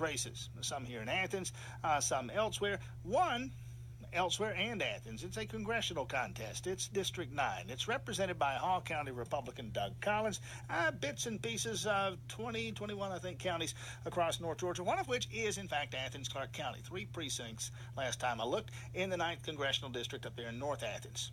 those races. Some here in Athens, some elsewhere. One elsewhere and Athens. It's a congressional contest. It's District 9. It's represented by Hall County Republican Doug Collins. Bits and pieces of 20, 21, I think, counties across North Georgia, one of which is, in fact, Athens-Clarke County. 3 precincts last time I looked in the 9th Congressional District up there in North Athens.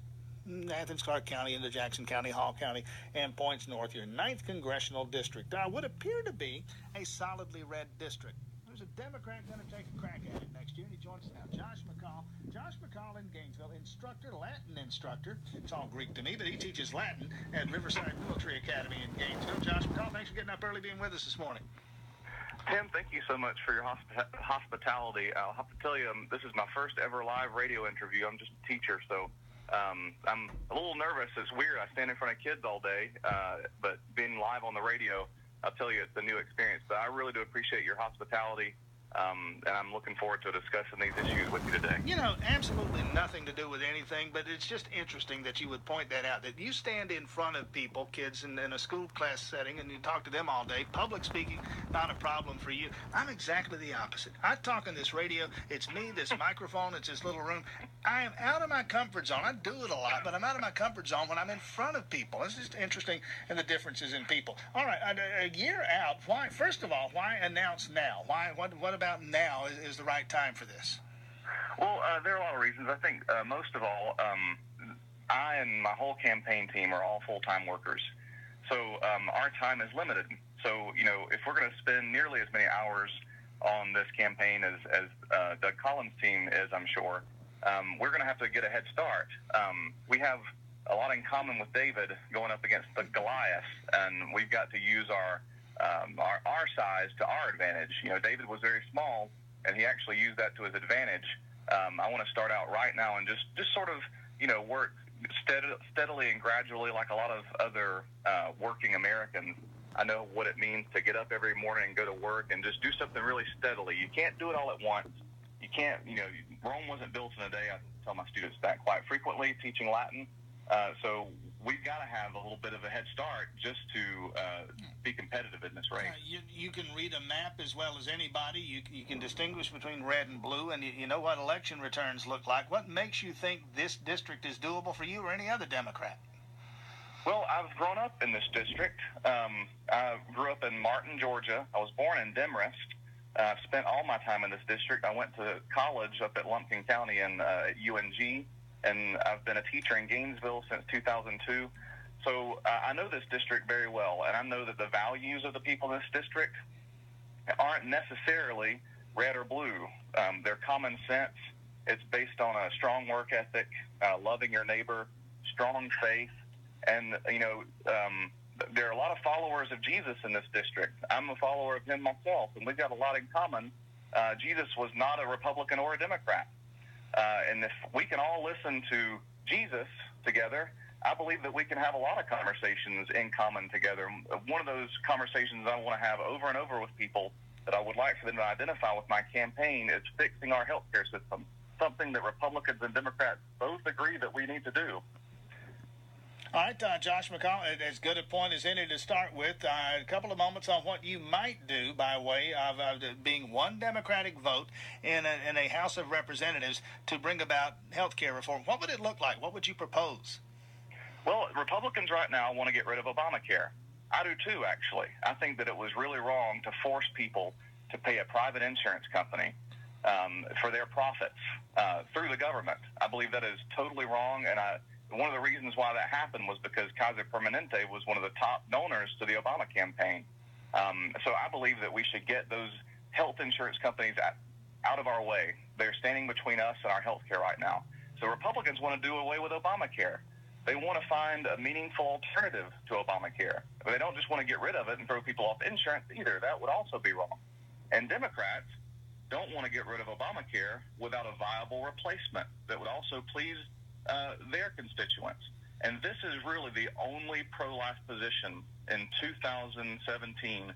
Athens-Clarke County into Jackson County, Hall County, and points north. Your 9th Congressional District would appear to be a solidly red district. There's a Democrat going to take a crack at it next year, and he joins us now. Josh McCall. Josh McCall in Gainesville, instructor, Latin instructor. It's all Greek to me, but he teaches Latin at Riverside Military Academy in Gainesville. Josh McCall, thanks for getting up early, being with us this morning. Tim, thank you so much for your hospitality. I'll have to tell you, this is my first ever live radio interview. I'm just a teacher, so I'm a little nervous. It's weird. I stand in front of kids all day, but being live on the radio, I'll tell you, it's a new experience. But I really do appreciate your hospitality, and I'm looking forward to discussing these issues with you today. You know, absolutely nothing to do with anything, but it's just interesting that you would point that out, that you stand in front of people, kids, in a school class setting, and you talk to them all day. Public speaking, not a problem for you. I'm exactly the opposite. I talk on this radio. It's me, this microphone, it's this little room. I am out of my comfort zone. I do it a lot, but I'm out of my comfort zone when I'm in front of people. It's just interesting, and the differences in people. All right, a year out, why? First of all, why announce now? What about now is the right time for this? Well, there are a lot of reasons. I think most of all, I and my whole campaign team are all full-time workers. So our time is limited. So, you know, if we're going to spend nearly as many hours on this campaign as Doug Collins' team is, I'm sure, we're going to have to get a head start. We have a lot in common with David going up against the Goliath, and we've got to use our size to our advantage. You know, David was very small, and he actually used that to his advantage. I want to start out right now and just sort of, you know, work steadily and gradually like a lot of other working Americans. I know what it means to get up every morning and go to work and just do something really steadily. You can't do it all at once. You can't, you know, Rome wasn't built in a day. I tell my students that quite frequently, teaching Latin. So we've got to have a little bit of a head start just to be competitive in this race. You can read a map as well as anybody. You can distinguish between red and blue, and you know what election returns look like. What makes you think this district is doable for you or any other Democrat? Well, I've grown up in this district. I grew up in Martin, Georgia. I was born in Demorest. I've spent all my time in this district. I went to college up at Lumpkin County in UNG, and I've been a teacher in Gainesville since 2002. So I know this district very well, and I know that the values of the people in this district aren't necessarily red or blue. They're common sense. It's based on a strong work ethic, loving your neighbor, strong faith, and, you know, there are a lot of followers of Jesus in this district. I'm a follower of him myself, and we've got a lot in common. Jesus was not a Republican or a Democrat. And if we can all listen to Jesus together, I believe that we can have a lot of conversations in common together. One of those conversations I want to have over and over with people that I would like for them to identify with my campaign is fixing our healthcare system, something that Republicans and Democrats both agree that we need to do. All right, Josh McCall, as good a point as any to start with. A couple of moments on what you might do by way of being one Democratic vote in a House of Representatives to bring about health care reform. What would it look like? What would you propose? Well, Republicans right now want to get rid of Obamacare. I do too, actually. I think that it was really wrong to force people to pay a private insurance company for their profits through the government. I believe that is totally wrong, and one of the reasons why that happened was because Kaiser Permanente was one of the top donors to the Obama campaign. So I believe that we should get those health insurance companies out of our way. They're standing between us and our health care right now. So Republicans want to do away with Obamacare. They want to find a meaningful alternative to Obamacare. But they don't just want to get rid of it and throw people off insurance either. That would also be wrong. And Democrats don't want to get rid of Obamacare without a viable replacement that would also please their constituents. And this is really the only pro-life position in 2017.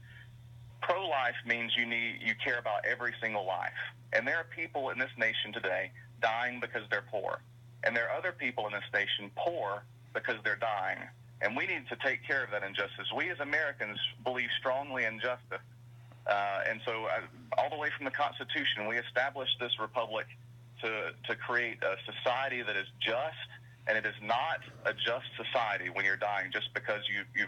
Pro-life means you care about every single life. And there are people in this nation today dying because they're poor. And there are other people in this nation poor because they're dying. And we need to take care of that injustice. We as Americans believe strongly in justice. And so all the way from the Constitution, we established this republic to create a society that is just, and it is not a just society when you're dying just because you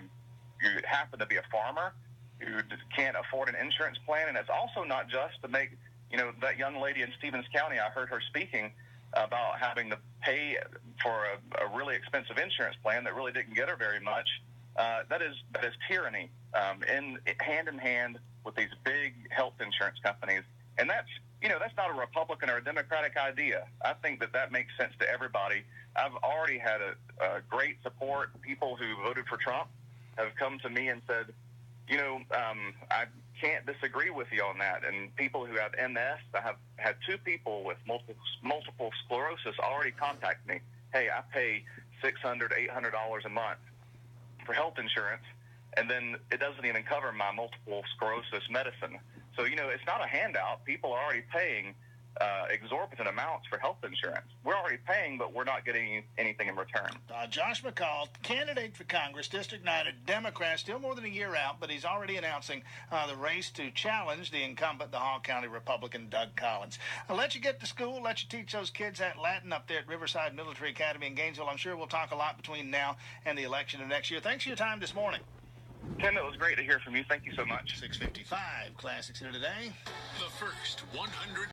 happen to be a farmer, you can't afford an insurance plan, and it's also not just to make, that young lady in Stevens County, I heard her speaking about having to pay for a really expensive insurance plan that really didn't get her very much. That is tyranny, hand in hand with these big health insurance companies, and that's not a Republican or a Democratic idea. I think that makes sense to everybody. I've already had a great support. People who voted for Trump have come to me and said, I can't disagree with you on that. And people who have MS, I have had 2 people with multiple sclerosis already contact me. Hey, I pay $600, $800 a month for health insurance, and then it doesn't even cover my multiple sclerosis medicine. So, it's not a handout. People are already paying exorbitant amounts for health insurance. We're already paying, but we're not getting anything in return. Josh McCall, candidate for Congress, District 9, a Democrat, still more than a year out, but he's already announcing the race to challenge the incumbent, the Hall County Republican Doug Collins. I'll let you get to school, let you teach those kids that Latin up there at Riverside Military Academy in Gainesville. I'm sure we'll talk a lot between now and the election of next year. Thanks for your time this morning. Tim, it was great to hear from you. Thank you so much. 6:55 Classics here today. The first 100